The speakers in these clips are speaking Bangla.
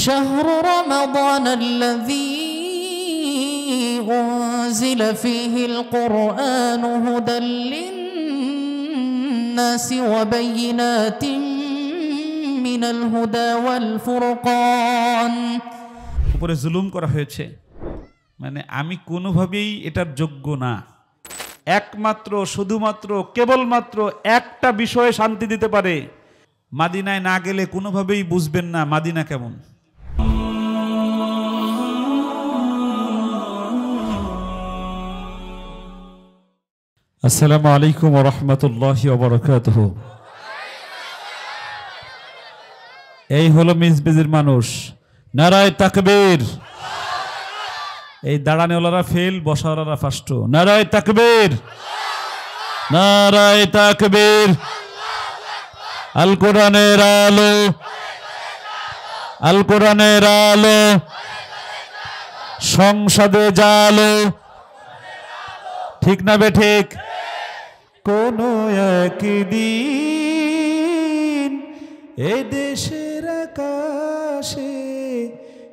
شهر رمضان الذي أنزل فيه القرآن هدى للناس وبينات من الهدى والفرقان উপরে জুলুম করা হয়েছে, মানে আমি কোনোভাবেই এটার যোগ্য না। একমাত্র শুধুমাত্র কেবলমাত্র একটা বিষয়ে শান্তি দিতে পারে। মাদিনায় না গেলে কোনোভাবেই বুঝবেন না মাদিনা কেমন। আসসালামু আলাইকুম ওয়া রাহমাতুল্লাহি ওয়া বারাকাতুহু। এই হলো মিজবিজির মানুষ। নারায়ে তাকবীর। এই দাঁড়ানেওয়ালারা ফেল, বসাওয়ালারা ফার্স্ট। নারায়ে তাকবীর, নারায়ে তাকবীর। আল কোরআনের আলো, আল কোরআনের আলো, সংসদে জালো, ঠিক না বে ঠিক? কোন একদিন এ দেশের আকাশে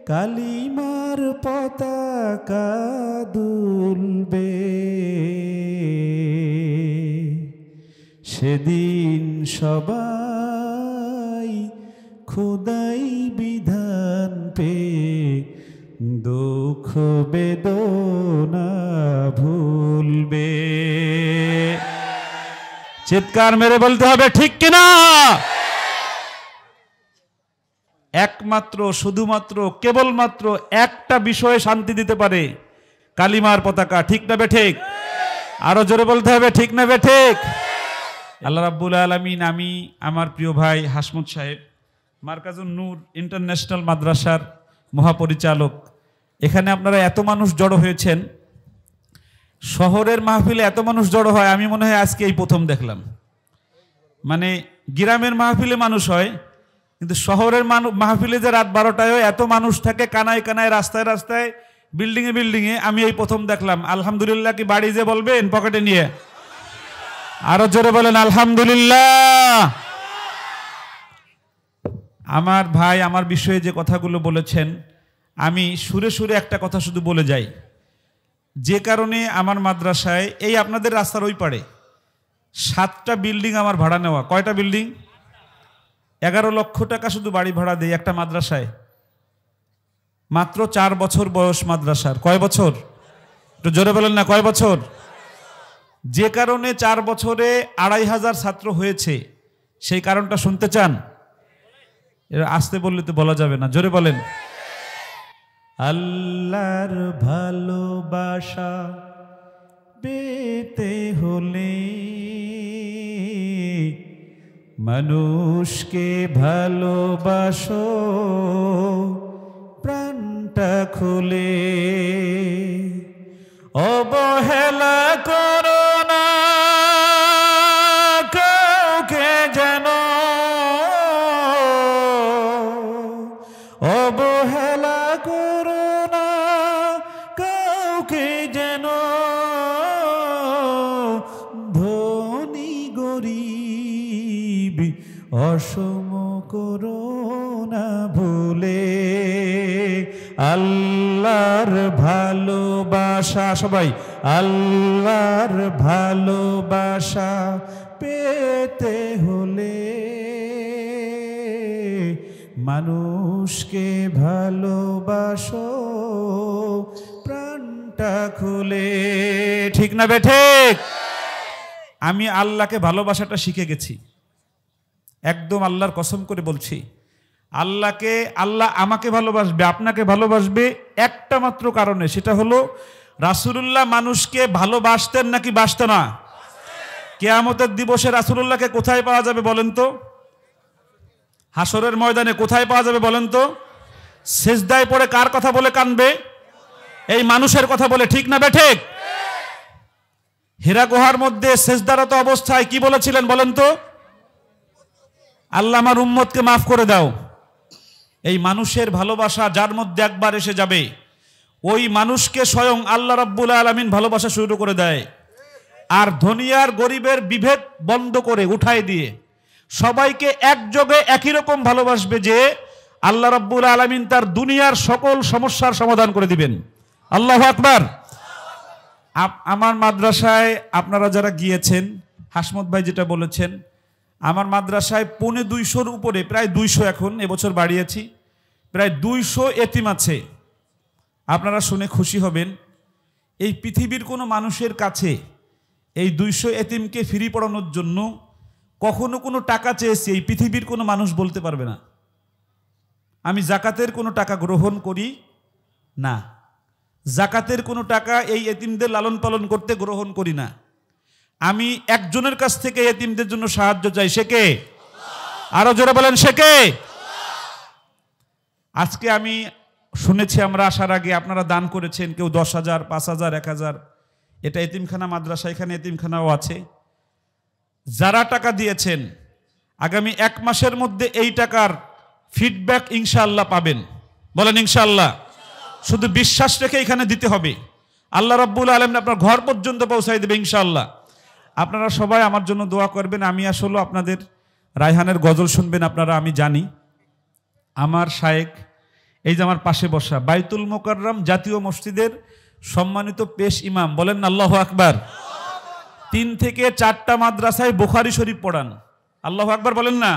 কালিমার পতাকা দুলবে, সেদিন সবাই খোদাই বিধান পে দুঃখ বেদনা ভুলবে। চিৎকার মেরে বলতে হবে ঠিক কিনা? একমাত্র শুধুমাত্র কেবলমাত্র একটা বিষয়ে শান্তি দিতে পারে, কালিমার পতাকা, ঠিক না বে ঠিক? আরো জোরে বলতে হবে ঠিক না বে ঠিক? আল্লাহ রাব্বুল আলামিন, আমি আমার প্রিয় ভাই হাসমুদ সাহেব, মার্কাজুন নূর ইন্টারন্যাশনাল মাদ্রাসার মহাপরিচালক, এখানে আপনারা এত মানুষ জড়ো হয়েছেন। শহরের মাহফিলে এত মানুষ জড়ো হয় আমি মনে হয় আজকে এই প্রথম দেখলাম। মানে গ্রামের মাহফিলে মানুষ হয়, কিন্তু শহরের মাহফিলে যে রাত 12টায় এত মানুষ থাকে, কানায় কানায়, রাস্তায় রাস্তায়, বিল্ডিংয়ে বিল্ডিংয়ে, আমি এই প্রথম দেখলাম। আলহামদুলিল্লাহ কি বাড়ি যে বলবেন পকেটে নিয়ে? আরো জোরে বলেন আলহামদুলিল্লাহ। আমার ভাই আমার বিষয়ে যে কথাগুলো বলেছেন, আমি সুরে সুরে একটা কথা শুধু বলে যাই। যে কারণে আমার মাদ্রাসায়, এই আপনাদের রাস্তার ওই পারে 7টা বিল্ডিং আমার ভাড়া নেওয়া। কয়টা বিল্ডিং? 11 লক্ষ টাকা শুধু বাড়ি ভাড়া দেই একটা মাদ্রাসায়। মাত্র 4 বছর বয়স মাদ্রাসার। কয় বছর? একটু জোরে বলেন না, কয় বছর? যে কারণে 4 বছরে 2500 ছাত্র হয়েছে, সেই কারণটা শুনতে চান? এরা আসতে বললে তো বলা যাবে না, জোরে বলেন। আল্লাহর ভালোবাসা পেতে হলে মানুষকে ভালোবাসো প্রাণটা খুলে, অবহেলা করো না কাউকে যেন, অবহেলা করো না কাউকে যেন, ধনী গরিব অসম করো না ভুলে। আল্লাহর ভালোবাসা, সবাই আল্লাহর ভালোবাসা পেতে হলে মানুষকে ভালোবাসো প্রাণটা খুলে, ঠিক না বে ঠিক? আমি আল্লাহকে ভালোবাসাটা শিখে গেছি, একদম আল্লাহর কসম করে বলছি। আল্লাহকে, আল্লাহ আমাকে ভালোবাসবে, আপনাকে ভালোবাসবে একটা মাত্র কারণে, সেটা হলো রাসূলুল্লাহ মানুষকে ভালোবাসতেন নাকি বাসতেন না? কিয়ামতের দিবসে রাসূলুল্লাহকে কোথায় পাওয়া যাবে বলেন তো? হাসরের ময়দানে কোথায় পাওয়া যাবে বলেন তো? সিজদায় পড়ে কার কথা বলে কানবে? এই মানুষের কথা বলে, ঠিক না বে ঠিক? হীরা গুহার মধ্যে সিজদারত অবস্থায় কি বলেছিলেন বলেন তো? আল্লাহ আমার উম্মতকে মাফ করে দাও। এই মানুষের ভালোবাসা যার মধ্যে একবার এসে যাবে, ওই মানুষকে স্বয়ং আল্লাহ রাব্বুল আলামিন ভালোবাসা শুরু করে দেয়। আর ধনী আর গরিবের বিভেদ বন্ধ করে উঠায় দিয়ে সবাইকে একযোগে একই রকম ভালোবাসবে, যে আল্লাহ রাব্বুল আলামিন তার দুনিয়ার সকল সমস্যার সমাধান করে দিবেন। আল্লাহু আকবার। আমার মাদ্রাসায় আপনারা যারা গিয়েছেন, হাসমত ভাই যেটা বলেছেন, আমার মাদ্রাসায় 250 উপরে, প্রায় 200, এখন এবছর বাড়িয়েছি, প্রায় 200 এতিম আছে। আপনারা শুনে খুশি হবেন, এই পৃথিবীর কোনো মানুষের কাছে এই 200 এতিমকে ফ্রি পড়ানোর জন্য কখনো কোনো টাকা চেয়েছি এই পৃথিবীর কোনো মানুষ বলতে পারবে না। আমি জাকাতের কোনো টাকা গ্রহণ করি না, জাকাতের কোনো টাকা এই এতিমদের লালন পালন করতে গ্রহণ করি না। আমি একজনের কাছ থেকে এতিমদের জন্য সাহায্য চাই, সে কে? আরো জোরে বলেন, সে কে? আজকে আমি শুনেছি, আমরা আসার আগে আপনারা দান করেছেন, কেউ 10,000, 5,000, 1,000। এটা এতিমখানা মাদ্রাসা, এখানে এতিমখানাও আছে। যারা টাকা দিয়েছেন আগামী 1 মাসের মধ্যে এই টাকার ফিডব্যাক ইনশাআল্লাহ পাবেন। বলেন ইনশাআল্লাহ। শুধু বিশ্বাস রেখে এখানে দিতে হবে, আল্লাহ রাব্বুল আলামিন আপনার ঘর পর্যন্ত পৌঁছাই দেবে ইনশাআল্লাহ। আপনারা সবাই আমার জন্য দোয়া করবেন। আমি আসলে আপনাদের রায়হানের গজল শুনবেন আপনারা, আমি জানি। আমার শায়েখ, এই যে আমার পাশে বসা, বাইতুল মোকাররম জাতীয় মসজিদের সম্মানিত পেশ ইমাম, বলেন আল্লাহু আকবার। 3 থেকে 4টা মাদ্রাসায় বুখারী শরীফ পড়ান, আল্লাহু আকবার বলেন না।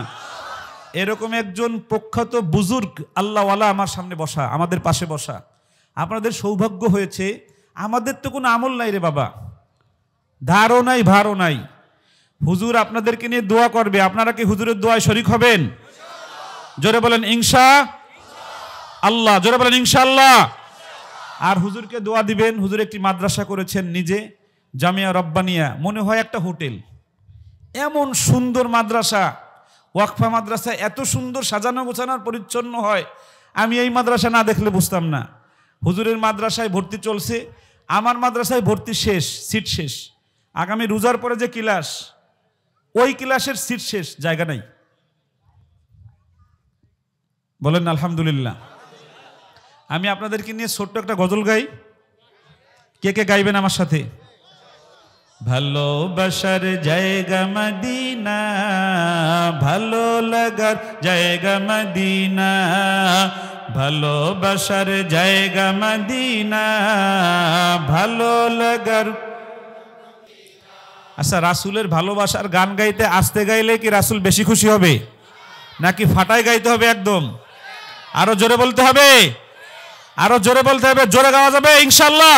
এরকম একজন প্রখ্যাত বুজুর্গ আল্লাহওয়ালা আমার সামনে বসা, আমাদের পাশে বসা। আপনাদের সৌভাগ্য হয়েছে, আমাদের তো কোনো আমল নাই রে বাবা, ধারও নাই, ভারও নাই। হুজুর আপনাদেরকে নিয়ে দোয়া করবে, আপনারা কি হুজুরের দোয়ায় শরীক হবেন? জোরে বলেন ইনশা আল্লাহ, জোরে বলেন ইনশাআল্লাহ। আর হুজুরকে দোয়া দিবেন। হুজুর একটি মাদ্রাসা করেছেন নিজে, জামিয়া রব্বানিয়া, মনে হয় একটা হোটেল। এমন সুন্দর মাদ্রাসা, ওয়াকফা মাদ্রাসা, এত সুন্দর সাজানো গোছানোর পরিচ্ছন্ন হয়, আমি এই মাদ্রাসা না দেখলে বুঝতাম না। হুজুরের মাদ্রাসায় ভর্তি চলছে, আমার মাদ্রাসায় ভর্তি শেষ, সিট শেষ। আগামী রোজার পরে যে ক্লাস, ওই ক্লাসের সিট শেষ, জায়গা নাই। বলেন আলহামদুলিল্লাহ। আমি আপনাদেরকে নিয়ে ছোট্ট একটা গজল গাই, কে কে গাইবেন আমার সাথে? ভালোবাসার জায়গা মদিনা, ভালো লাগার জায়গা মদিনা, ভালোবাসার জায়গা মদিনা, ভালো লাগার। আচ্ছা, রাসূলের ভালোবাসার গান গাইতে আস্তে গাইলে কি রাসূল বেশি খুশি হবে, নাকি ফাটায় গাইতে হবে একদম? আরো জোরে বলতে হবে, আরো জোরে বলতে হবে, জোরে গাওয়া যাবে ইনশাআল্লাহ।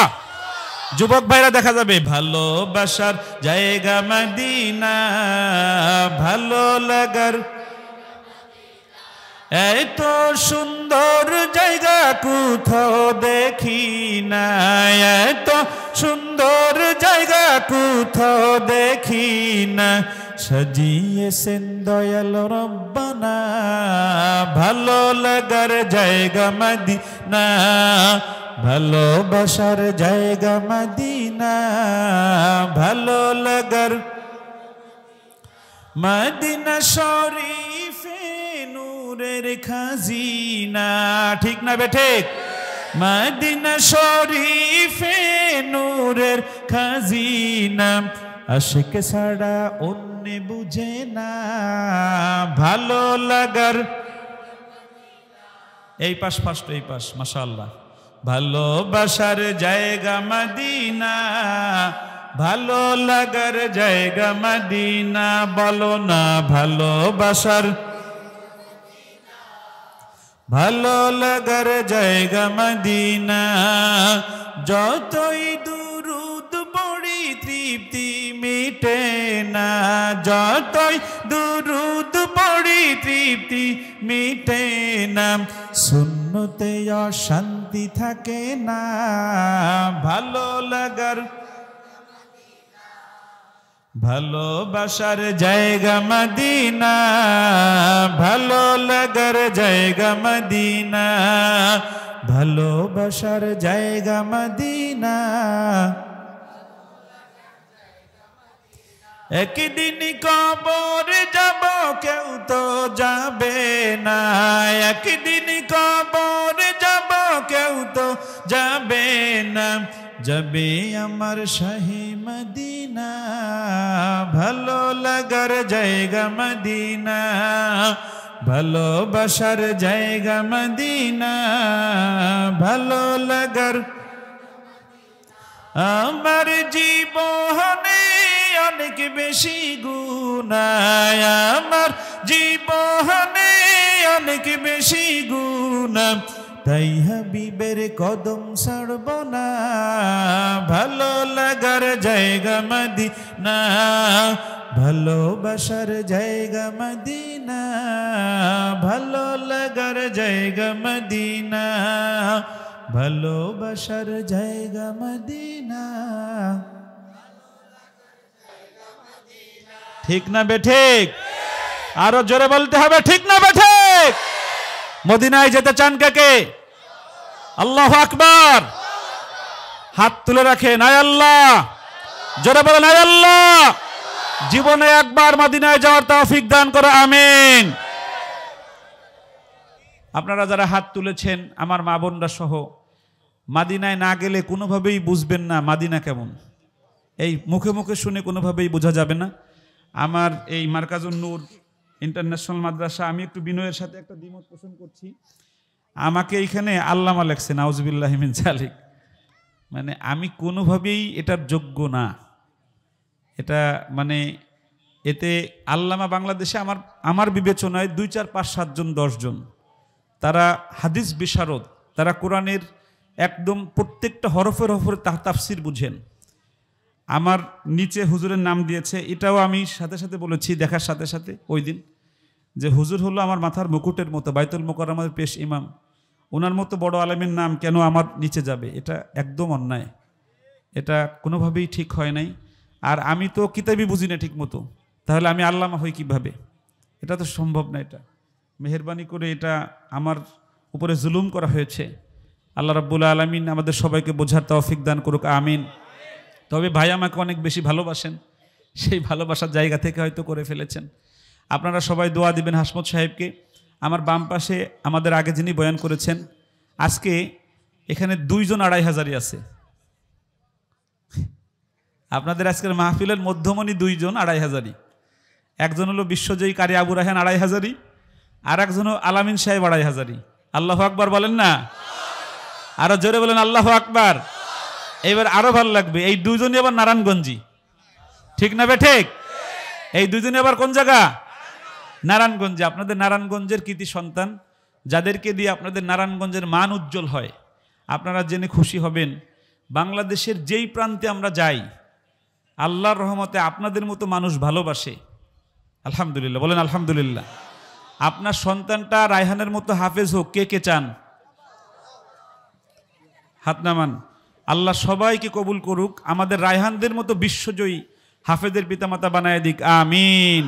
যুবক ভাইরা দেখা যাবে। ভালোবাসার জায়গা মদিনা, ভালো লাগার, এত সুন্দর জায়গা কোথাও দেখি না, এত সুন্দর জায়গা কোথাও দেখি না, সাজিয়েছেন দয়াল রব্বানা, ভালো লাগার জায়গা মদিনা, ভালোবাসার জায়গা মদিনা, ভালো লাগার। মদিনা শরীফে নূরের খাজিনা, ঠিক না বেঠে? মদিনা শরীফে নূরের খাজিনা, আশিক ছাড়া অন্য বুঝে না, ভালো লাগার। এই পাশ ফার্স্ট, এই পাশ, মাশাআল্লাহ। ভালোবাসার জায়গা মদিনা, ভালো লাগার জায়গা মদিনা, বলো না ভালোবাসার, ভালো লাগার জায়গা মদিনা। যতই দুরুদ পড়ি তৃপ্তি মিটে না, যতই দুরুদ পড়ি তৃপ্তি মিটে না, সুন্নতে অশান্তি থাকে না, ভালো লাগার, ভালোবাসার জায়গা মদিনা, ভালো লাগার জায়গা মদিনা, ভালোবাসার জায়গা মদিনা। একদিন কবর যাব, কেউ তো যাবে না, একদিন কবর যাব, কেউ তো যাবে না, যাবে আমার শাহী মদিনা, ভালো লাগার জায়গা মদিনা, ভালোবাসার জায়গা মদিনা, ভালো লাগার আমার জীবনে অনেক বেশি গুনাহ, আমার জীবনে অনেক বেশি গুনাহ, তাই হাবিবের কদম ছাড়ব না, ভালো লাগার জায়গা মদিনা, ভালোবাসার জায়গা মদিনা, ভালো লাগার জায়গা মদিনা, ভালোবাসার জায়গা মদিনা। ঠিক না বেঠিক? আরো জোরে বলতে হবে, ঠিক না বেঠিক? মদিনায় যেতে চান কে কে? আল্লাহু আকবার। হাত তুলে রাখেন, আয় আল্লাহ। জোরে বলেন, আয় আল্লাহ, জীবনে একবার মদিনায় যাওয়ার তৌফিক দান করো, আমিন। আপনারা যারা হাত তুলেছেন আমার মা বোনরা সহ, মদিনায় না গেলে কোনোভাবেই বুঝবেন না মদিনা কেমন। এই মুখে মুখে শুনে কোনোভাবেই বোঝা যাবে না। আমার এই মার্কাজুন নূর ইন্টারন্যাশনাল মাদ্রাসা, আমি একটু বিনয়ের সাথে একটা দ্বিমত পোষণ করছি। আমাকে এইখানে আল্লামা লেখছে, নাউজুবিল্লাহি মিন যালিক। মানে আমি কোনোভাবেই এটার যোগ্য না। এটা মানে এতে আল্লামা বাংলাদেশে আমার বিবেচনায় 2, 4, 5, 7 জন 10 জন, তারা হাদিস বিশারদ, তারা কোরআনের একদম প্রত্যেকটা হরফের হরফের তাফসির বুঝেন। আমার নিচে হুজুরের নাম দিয়েছে, এটাও আমি সাথে সাথে বলেছি দেখার সাথে সাথে ওই দিন, যে হুজুর হলো আমার মাথার মুকুটের মতো, বাইতুল মোকাররমের পেশ ইমাম, ওনার মতো বড় আলেমের নাম কেন আমার নিচে যাবে? এটা একদম অন্যায়, এটা কোনোভাবেই ঠিক হয় নাই। আর আমি তো কিতাবই বুঝি না ঠিক মতো, তাহলে আমি আল্লামা হই কিভাবে? এটা তো সম্ভব না। এটা মেহেরবানি করে এটা আমার উপরে জুলুম করা হয়েছে। আল্লাহ রাব্বুল আলামিন আমাদের সবাইকে বোঝার তৌফিক দান করুক, আমিন। তবে ভাই আমাকে অনেক বেশি ভালোবাসেন, সেই ভালোবাসার জায়গা থেকে হয়তো করে ফেলেছেন। আপনারা সবাই দোয়া দিবেন হাসমত সাহেবকে। আমার বাম পাশে আমাদের আগে যিনি বয়ান করেছেন, আজকে এখানে 2 জন 2500 আছে। আপনাদের আজকের মাহফিলের মধ্যমণি 2 জন 2500। একজন হলো বিশ্বজয়ী কারি আবু রায়হান 2500, আর একজন হলো আলামিন সাহেব 2500। আল্লাহু আকবার বলেন না? আরো জোরে বলেন আল্লাহু আকবার। এবার আরো ভালো লাগবে, এই 2 জনই আবার নারায়ণগঞ্জি। ঠিক না বেঠিক? এই 2 জনই আবার কোন জায়গা? নারায়ণগঞ্জে। আপনাদের নারায়ণগঞ্জের কৃতি সন্তান, যাদেরকে দিয়ে আপনাদের নারায়ণগঞ্জের মান উজ্জ্বল হয়। আপনারা জেনে খুশি হবেন, বাংলাদেশের যেই প্রান্তে আমরা যাই, আল্লাহর রহমতে আপনাদের মতো মানুষ ভালোবাসে। আলহামদুলিল্লাহ বলেন, আলহামদুলিল্লাহ। আপনার সন্তানটা রায়হানের মতো হাফেজ হোক, কে কে চান? হাত নামান। আল্লাহ সবাইকে কবুল করুক, আমাদের রায়হানদের মতো বিশ্বজয়ী হাফেজের পিতামাতা বানায় দিক, আমিন।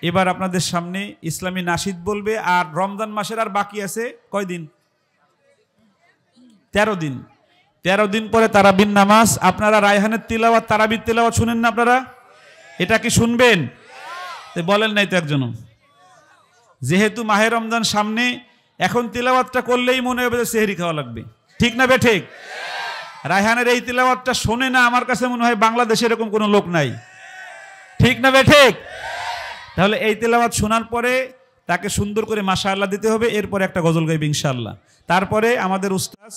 এবার আপনাদের সামনে ইসলামী নাশিদ বলবে। আর রমজান মাসের আর বাকি আছে কয়দিন? 13 দিন। 13 দিন পরে তারাবির নামাজ। আপনারা রায়হানের তিলাওয়াত, তারাবির তিলাওয়াত শুনেন না আপনারা? এটা কি শুনবেন? বলেন নাই তো একজনও। যেহেতু মাহে রমজান সামনে, এখন তিলাওয়াতটা করলেই মনে হবে যে সেহরি খাওয়া লাগবে। ঠিক না বেঠিক? রায়হানের এই তিলাওয়াতটা শোনে না, আমার কাছে মনে হয় বাংলাদেশে এরকম কোনো লোক নাই। ঠিক না বেঠিক? তাহলে এই তিলাওয়াত শোনার পরে তাকে সুন্দর করে মাশাআল্লাহ দিতে হবে, এরপরে একটা গজল গাইবে ইনশাআল্লাহ। তারপরে আমাদের উস্তাদ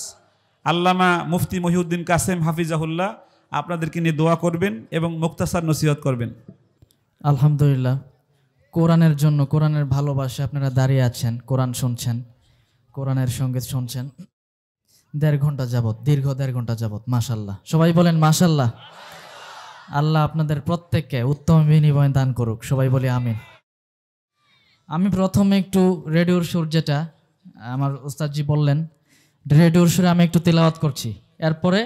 আল্লামা মুফতি মহিউদ্দিন কাসেম হাফিজাহুল্লাহ আপনাদেরকে নিয়ে দোয়া করবেন এবং মুক্তাসার নসিহত করবেন। আলহামদুলিল্লাহ, কোরআনের জন্য, কোরআনের ভালোবাসা আপনারা দাঁড়িয়ে আছেন, কোরআন শুনছেন, কোরআনের সঙ্গীত শুনছেন 1.5 ঘন্টা যাবত, দীর্ঘ 1.5 ঘন্টা যাবত। মাশাআল্লাহ, সবাই বলেন মাশাআল্লাহ। আল্লাহ আপনাদের প্রত্যেককে উত্তম বিনিময় দান করুক, সবাই বলি আমিন। আমি প্রথমে একটু রেডিওর সুর, যেটা আমার উস্তাদজি বললেন, রেডিওর সুরে আমি একটু তেলাওয়াত করছি। এরপরে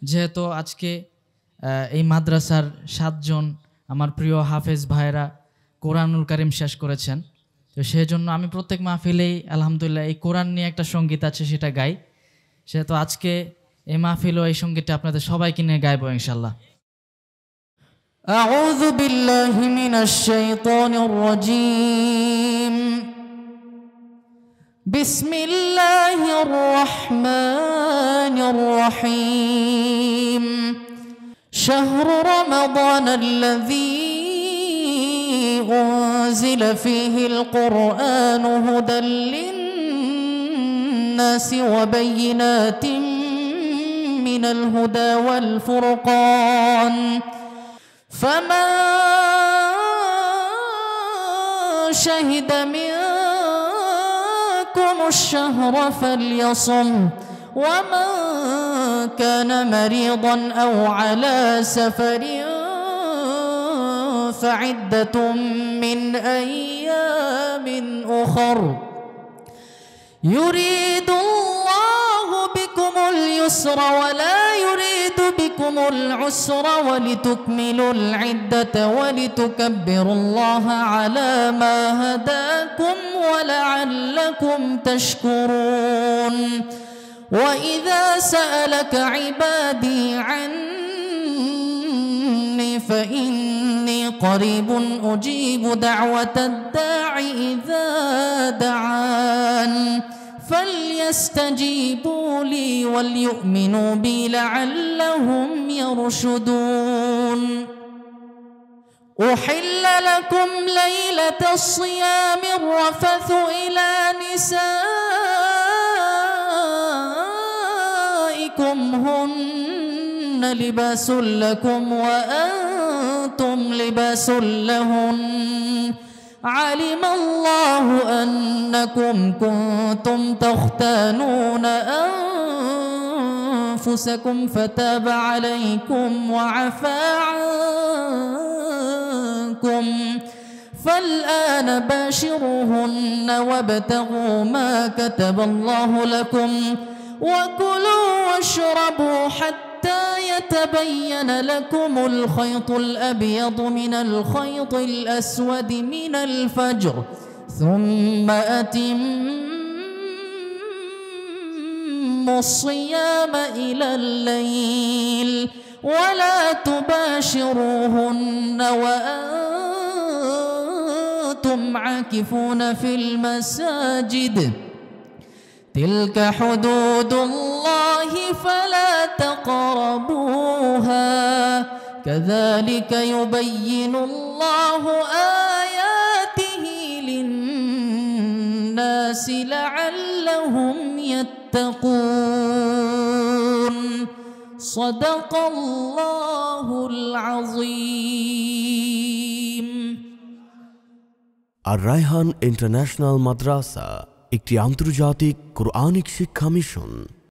যেহেতু আজকে এই মাদ্রাসার 7 জন আমার প্রিয় হাফেজ ভাইরা কোরআনুল কারিম শেষ করেছেন, তো সেই জন্য আমি প্রত্যেক মাহফিলেই আলহামদুলিল্লাহ এই কোরআন নিয়ে একটা সঙ্গীত আছে সেটা গাই। সেহেতু আজকে এই মাহফিলও এই সঙ্গীতটা আপনাদের সবাইকে নিয়ে গাইবো ইনশাল্লাহ। أعوذ بالله من الشيطان الرجيم. بسم الله الرحمن الرحيم. شهر رمضان الذي أنزل فيه القرآن هدى للناس وبينات من الهدى والفرقان فمن شهد منكم الشهر فليصم ومن كان مريضا أو على سفر فعدة من أيام أخر يريد الله بكم اليسر ولا يريد بكم العسر ولتكملوا العدة ولتكبروا الله على ما هداكم ولعلكم تشكرون وإذا سألك عبادي عني فإني قريب أجيب دعوة الداع إذا دعان فليستجيبوا لي وليؤمنوا بي لعلهم يرشدون أحل لكم ليلة الصيام الرفث إلى نسائكم هن لباس لكم وأنتم لباس لهن علم الله أنكم كنتم تختانون أنفسكم فتاب عليكم وعفى عنكم فالآن باشروهن وابتغوا ما كتب الله لكم وكلوا واشربوا حتى يتبين لكم الخيط الأبيض من الخيط الأسود من الفجر ثم أتموا الصيام إلى الليل ولا تباشروهن وأنتم عاكفون في المساجد تلك حدود الله فلا تقربوها كذلك يبين الله آياته للناس لعلهم يتقون صدق الله العظيم আর রায়হান ইন্টারন্যাশনাল মাদ্রাসা একটি আন্তর্জাতিক কোরআনিক শিক্ষা মিশন।